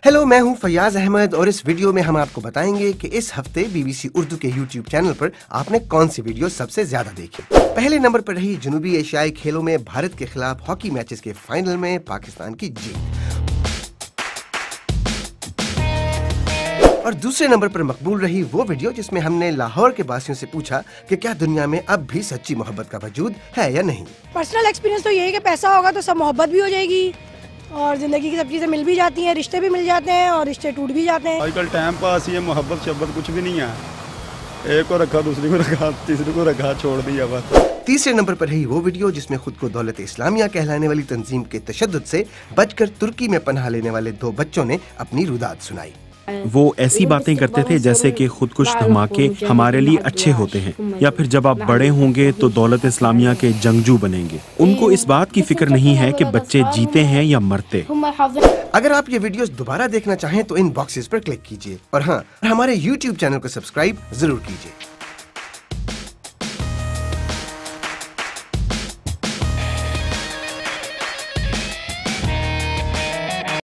Hello, मैं हूं फयाज अहमद और इस वीडियो में हम आपको बताएंगे कि इस हफ्ते बीबीसी उर्दू के यूट्यूब चैनल पर आपने कौन सी वीडियो सबसे ज्यादा देखी। पहले नंबर पर रही जनूबी एशियाई खेलों में भारत के खिलाफ हॉकी मैचेस के फाइनल में पाकिस्तान की जीत, और दूसरे नंबर पर मकबूल रही वो वीडियो जिसमें हमने लाहौर के वासियों से पूछा कि क्या दुनिया में अब भी सच्ची मोहब्बत का वजूद है या नहीं। पर्सनल एक्सपीरियंस तो यही है कि पैसा होगा तो सब मोहब्बत भी हो जाएगी और जिंदगी की सब चीजें मिल भी जाती हैं, रिश्ते भी मिल जाते हैं और रिश्ते टूट भी जाते हैं। आजकल टाइम पास ही है, मोहब्बत शब्बत कुछ भी नहीं है। एक को रखा, दूसरी को रखा, तीसरी को रखा, छोड़ दिया बस। तीसरे नंबर पर रही वो वीडियो जिसमें खुद को दौलत इस्लामिया कहलाने वाली तंजीम के तशद्दुद से बचकर तुर्की में पनाह लेने वाले दो बच्चों ने अपनी रुदाद सुनाई। वो ऐसी बातें करते थे जैसे कि खुदकुश धमाके हमारे लिए अच्छे होते हैं, या फिर जब आप बड़े होंगे तो दौलत इस्लामिया के जंगजू बनेंगे। उनको इस बात की फिक्र नहीं है कि बच्चे जीते हैं या मरते। अगर आप ये वीडियोस दोबारा देखना चाहें तो इन बॉक्सेस पर क्लिक कीजिए और हाँ, हमारे YouTube चैनल को सब्सक्राइब जरूर कीजिए।